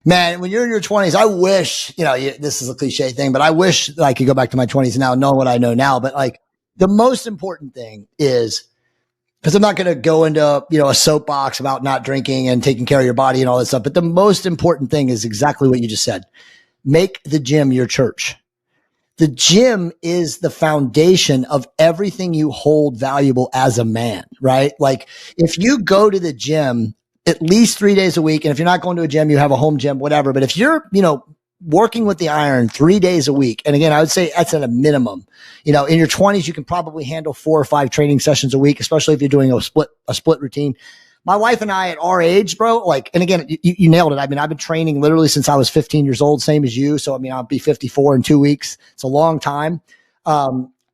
Man, when you're in your 20s, I wish, this is a cliche thing, but I wish that I could go back to my 20s now, know what I know now. But like the most important thing is, because I'm not going to go into, a soapbox about not drinking and taking care of your body and all that stuff. But the most important thing is exactly what you just said. Make the gym your church. The gym is the foundation of everything you hold valuable as a man, right? Like if you go to the gym at least 3 days a week, and if you're not going to a gym, you have a home gym, whatever. But if you're, working with the iron 3 days a week, and again, I would say that's at a minimum. In your 20s, you can probably handle 4 or 5 training sessions a week, especially if you're doing a split routine. My wife and I at our age, bro, and again, you nailed it. I mean, I've been training literally since I was 15 years old, same as you. So, I'll be 54 in 2 weeks. It's a long time.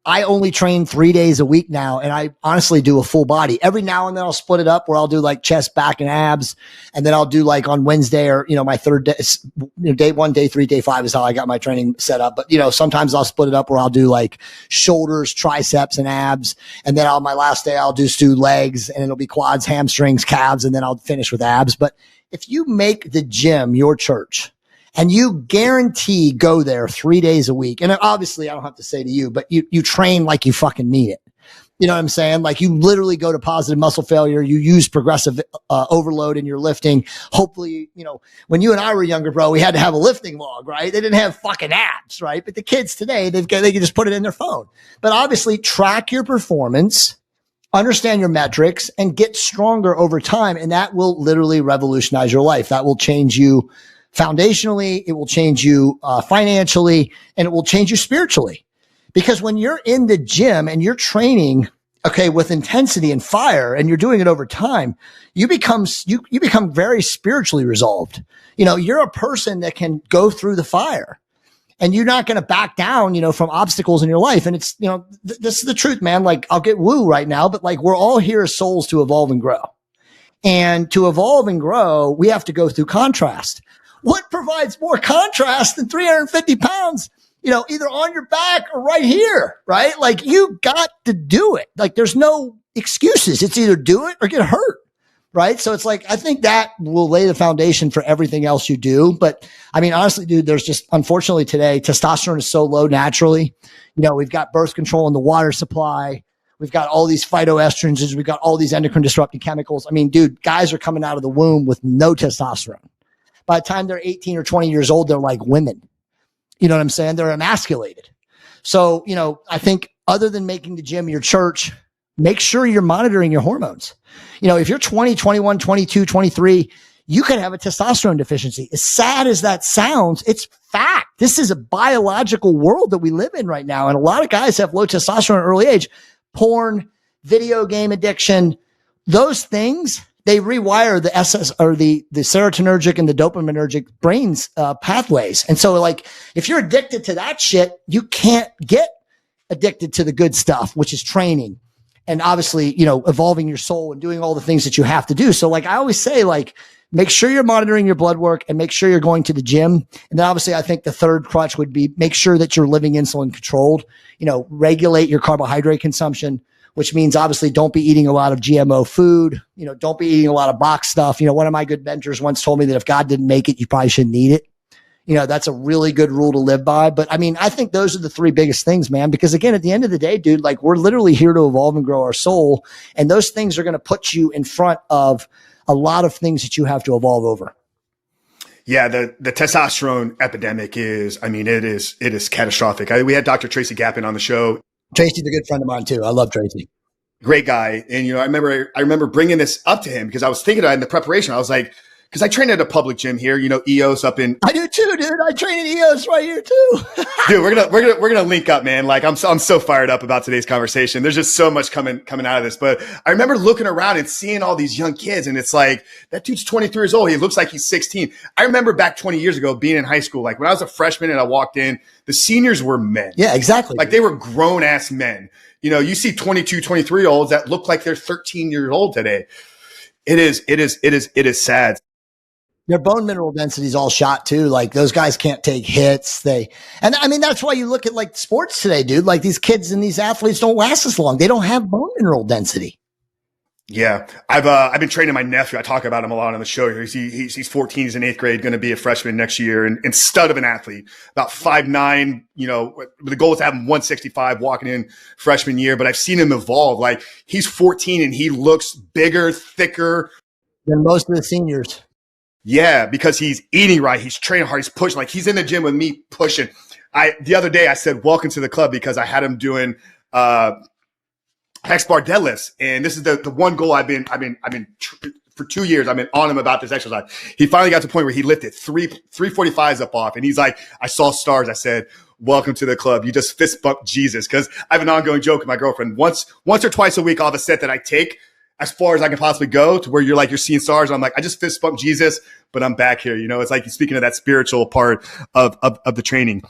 I only train 3 days a week now, and I honestly do a full body. Every now and then I'll split it up where I'll do like chest, back, and abs. And then I'll do like on Wednesday or, my third day, day 1, day 3, day 5 is how I got my training set up. But, sometimes I'll split it up where I'll do like shoulders, triceps, and abs. And then on my last day, I'll just do legs, and it'll be quads, hamstrings, calves, and then I'll finish with abs. But if you make the gym your church, and you guarantee go there 3 days a week. And obviously I don't have to say to you, but you train like you fucking mean it. You know what I'm saying? Like you literally go to positive muscle failure. You use progressive overload in your lifting. Hopefully, when you and I were younger, bro, we had to have a lifting log, right? They didn't have fucking apps, right? But the kids today, they can just put it in their phone. But obviously track your performance, understand your metrics, and get stronger over time. And that will literally revolutionize your life. That will change you foundationally, it will change you financially, and it will change you spiritually. Because when you're in the gym and you're training, with intensity and fire, and you're doing it over time, you become very spiritually resolved. You're a person that can go through the fire, and you're not going to back down, from obstacles in your life. And it's, this is the truth, man. Like I'll get woo right now, but like we're all here as souls to evolve and grow. And to evolve and grow, we have to go through contrast. What provides more contrast than 350 pounds, either on your back or right here, right? Like you got to do it. Like there's no excuses. It's either do it or get hurt, right? So it's like, I think that will lay the foundation for everything else you do. But I mean, honestly, dude, there's just, unfortunately today, testosterone is so low naturally. We've got birth control in the water supply. We've got all these phytoestrogens. We've got all these endocrine disrupting chemicals. I mean, dude, guys are coming out of the womb with no testosterone. By the time they're 18 or 20 years old, they're like women. You know what I'm saying? They're emasculated. So, I think other than making the gym your church, make sure you're monitoring your hormones. If you're 20, 21, 22, 23, you could have a testosterone deficiency. As sad as that sounds, it's fact. This is a biological world that we live in right now. And a lot of guys have low testosterone at an early age. Porn, video game addiction, those things, they rewire the the serotonergic and the dopaminergic brains pathways. And so like, if you're addicted to that shit, you can't get addicted to the good stuff, which is training and obviously, evolving your soul and doing all the things that you have to do. So like, I always say, like, make sure you're monitoring your blood work and make sure you're going to the gym. And then obviously I think the third crutch would be make sure that you're living insulin controlled, regulate your carbohydrate consumption, which means obviously don't be eating a lot of GMO food. Don't be eating a lot of box stuff. One of my good mentors once told me that if God didn't make it, you probably shouldn't eat it. That's a really good rule to live by. But I mean, I think those are the 3 biggest things, man, because again, at the end of the day, dude, like we're literally here to evolve and grow our soul. And those things are going to put you in front of a lot of things that you have to evolve over. Yeah, the testosterone epidemic is, it is catastrophic. We had Dr. Tracy Gappin on the show. Tracy's a good friend of mine too. I love Tracy. Great guy. And, I remember bringing this up to him because I was thinking about it in the preparation. I was like, because I train at a public gym here, EOS up in. I do too, dude. I train at EOS right here too. Dude, we're gonna link up, man. Like I'm so fired up about today's conversation. There's just so much coming out of this. But I remember looking around and seeing all these young kids, and it's like that dude's 23 years old. He looks like he's 16. I remember back 20 years ago being in high school. Like when I was a freshman and I walked in, the seniors were men. Yeah, exactly. Like they were grown ass men. You see 22, 23 year olds that look like they're 13 years old today. It is sad. Their bone mineral density is all shot too. Like those guys can't take hits. That's why you look at like sports today, dude. Like these kids and these athletes don't last as long. They don't have bone mineral density. Yeah, I've been training my nephew. I talk about him a lot on the show here. He's 14. He's in 8th grade, going to be a freshman next year, and stud of an athlete. About 5'9". You know, the goal is to have him 165 walking in freshman year. But I've seen him evolve. Like, he's 14 and he looks bigger, thicker than most of the seniors. Yeah, because he's eating right. He's training hard. He's pushing. Like, he's in the gym with me pushing. The other day I said, welcome to the club, because I had him doing hex bar deadlifts. And this is the one goal I've been for 2 years. I've been on him about this exercise. He finally got to the point where he lifted 345s up off. And he's like, I saw stars. I said, welcome to the club. You just fist bumped Jesus. Cause I have an ongoing joke with my girlfriend. Once or twice a week, I'll have a set that I take as far as I can possibly go, to where you're seeing stars. And I'm like, I just fist bumped Jesus, but I'm back here. You know, it's like you're speaking of that spiritual part of the training.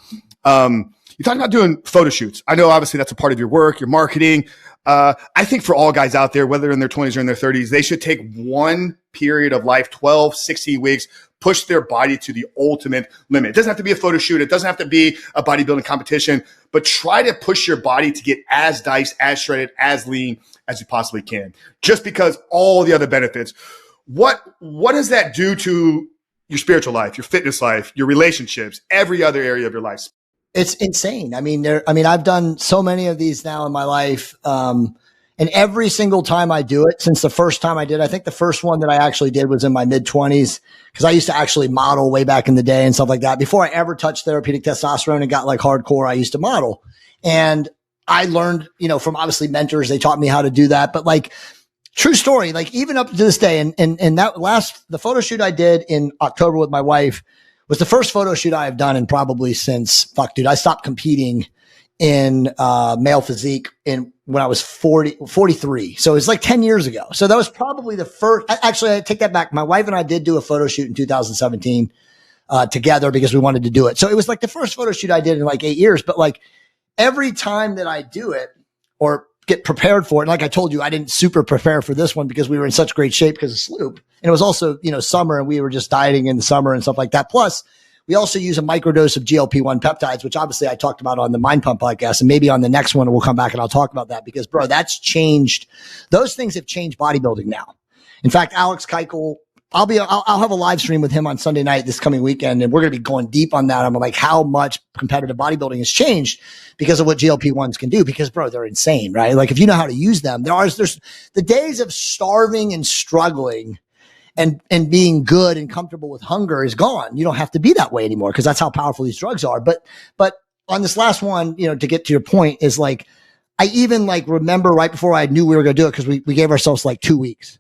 You talked about doing photo shoots. I know obviously that's a part of your work, your marketing. I think for all guys out there, whether in their 20s or in their 30s, they should take one period of life, 12, 16 weeks, push their body to the ultimate limit. It doesn't have to be a photo shoot. It doesn't have to be a bodybuilding competition, but try to push your body to get as diced, as shredded, as lean as you possibly can, just because all the other benefits. What does that do to your spiritual life, your fitness life, your relationships, every other area of your life? It's insane. I mean, I've done so many of these now in my life. And every single time I do it, since the first time I did, I think the first one that I actually did was in my mid-20s, because I used to actually model way back in the day and stuff like that. Before I ever touched therapeutic testosterone and got like hardcore, I used to model. And I learned, from obviously mentors, they taught me how to do that. But like, true story, like even up to this day, and the photo shoot I did in October with my wife was the first photo shoot I have done in probably since, I stopped competing in male physique when I was 43. So it's like 10 years ago. So that was probably the first. Actually, I take that back. My wife and I did do a photo shoot in 2017 together because we wanted to do it. So it was like the first photo shoot I did in like 8 years. But like every time that I do it or get prepared for it, and like I told you, I didn't super prepare for this one because we were in such great shape because of Sloop. And it was also, summer, and we were just dieting in the summer and stuff like that. Plus, we also use a microdose of GLP-1 peptides, which obviously I talked about on the Mind Pump podcast. And maybe on the next one, we'll come back and I'll talk about that because, bro, that's changed. Those things have changed bodybuilding now. In fact, Alex Keuchel, I'll have a live stream with him on Sunday night this coming weekend, and we're going to be going deep on that. I'm like, how much competitive bodybuilding has changed because of what GLP-1s can do, because bro, they're insane, right? Like if you know how to use them, there's the days of starving and struggling and being good and comfortable with hunger is gone. You don't have to be that way anymore because that's how powerful these drugs are. But on this last one, to get to your point, is like, I even like remember right before I knew we were going to do it, because we gave ourselves like 2 weeks.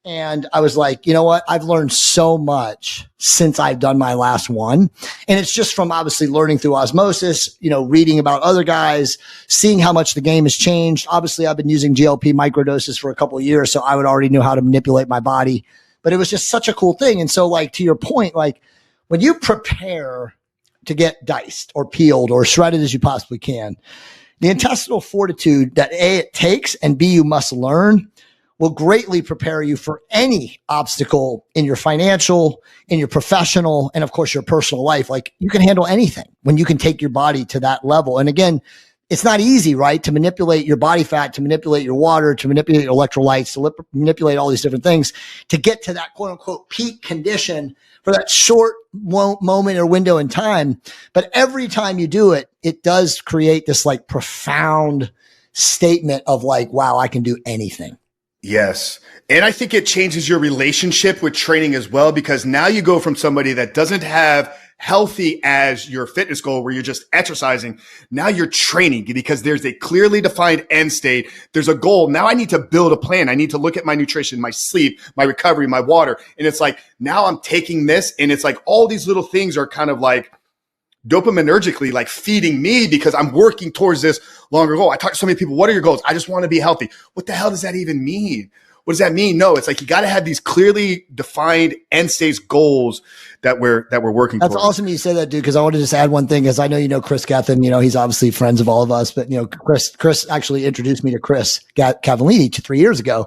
And I was like, you know what? I've learned so much since I've done my last one. And it's just from obviously learning through osmosis, reading about other guys, seeing how much the game has changed. Obviously, I've been using GLP microdoses for a couple of years, so I would already know how to manipulate my body. But it was just such a cool thing. And so like, to your point, like when you prepare to get diced or peeled or shredded as you possibly can, the intestinal fortitude that A, it takes, and B, you must learn, will greatly prepare you for any obstacle in your financial, in your professional, and of course your personal life. Like you can handle anything when you can take your body to that level. And again, it's not easy, right? To manipulate your body fat, to manipulate your water, to manipulate your electrolytes, to manipulate all these different things to get to that quote unquote peak condition for that short moment or window in time. But every time you do it, it does create this like profound statement of like, wow, I can do anything. Yes. And I think it changes your relationship with training as well, because now you go from somebody that doesn't have healthy as your fitness goal, where you're just exercising. Now you're training because there's a clearly defined end state. There's a goal. Now I need to build a plan. I need to look at my nutrition, my sleep, my recovery, my water. And it's like, now I'm taking this, and it's like all these little things are kind of like dopaminergically like feeding me because I'm working towards this longer goal. I talk to so many people. What are your goals? I just want to be healthy. What the hell does that even mean? What does that mean? No, it's like you got to have these clearly defined end states goals that we're working That's towards. Awesome you say that, dude, because I want to just add one thing, as I know Chris Gethin, he's obviously friends of all of us, but Chris actually introduced me to Chris Cavallini 3 years ago.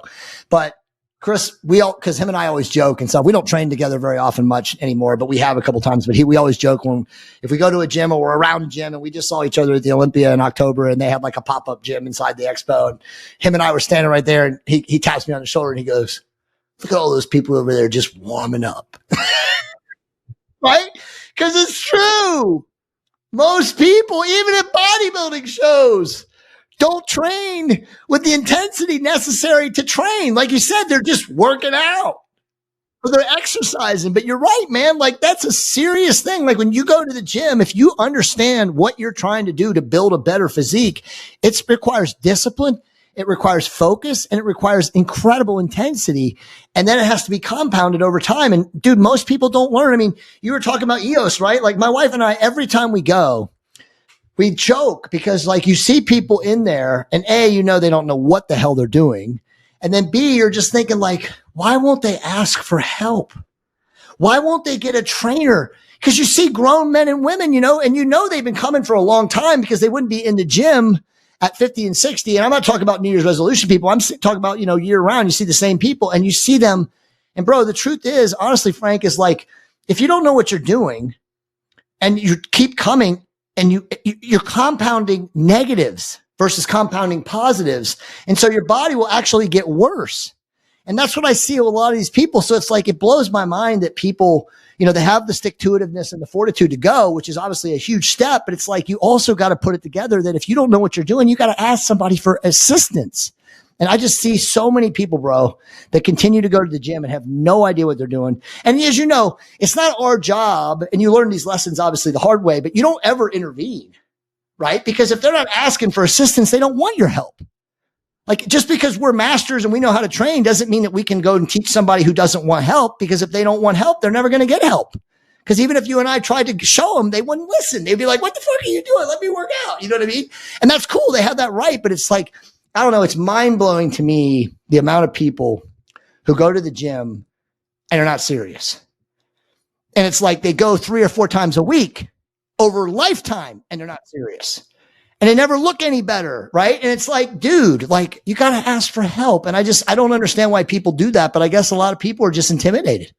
But Chris, cause him and I always joke and stuff. We don't train together very often much anymore, but we have a couple times, but we always joke if we go to a gym or we're around a gym, and we just saw each other at the Olympia in October, and they had like a pop-up gym inside the expo, and him and I were standing right there, and he taps me on the shoulder and he goes, look at all those people over there just warming up. Right? Cause it's true. Most people, even at bodybuilding shows, don't train with the intensity necessary to train. Like you said, they're just working out or they're exercising. But you're right, man. Like that's a serious thing. Like when you go to the gym, if you understand what you're trying to do to build a better physique, it requires discipline, it requires focus, and it requires incredible intensity. And then it has to be compounded over time. And dude, most people don't learn. I mean, you were talking about EOS, right? Like my wife and I, every time we go, we joke because like you see people in there and A, you know, they don't know what the hell they're doing. And then B, you're just thinking like, why won't they ask for help? Why won't they get a trainer? Because you see grown men and women, you know, and you know they've been coming for a long time because they wouldn't be in the gym at 50 and 60. And I'm not talking about New Year's resolution people. I'm talking about, you know, year round, you see the same people and you see them. And bro, the truth is, honestly, Frank, is like, if you don't know what you're doing and you keep coming, and you're compounding negatives versus compounding positives. And so your body will actually get worse. And that's what I see with a lot of these people. So it's like, it blows my mind that people, you know, they have the stick-to-itiveness and the fortitude to go, which is obviously a huge step, but it's like, you also got to put it together that if you don't know what you're doing, you got to ask somebody for assistance. And I just see so many people, bro, that continue to go to the gym and have no idea what they're doing. And as you know, it's not our job. And you learn these lessons, obviously, the hard way, but you don't ever intervene, right? Because if they're not asking for assistance, they don't want your help. Like just because we're masters and we know how to train doesn't mean that we can go and teach somebody who doesn't want help, because if they don't want help, they're never going to get help. Because even if you and I tried to show them, they wouldn't listen. They'd be like, what the fuck are you doing? Let me work out. You know what I mean? And that's cool. They have that right. But it's like, I don't know. It's mind blowing to me, the amount of people who go to the gym and are not serious. And it's like they go 3 or 4 times a week over lifetime and they're not serious. And they never look any better. Right. And it's like, dude, like you got to ask for help. And I don't understand why people do that. But I guess a lot of people are just intimidated.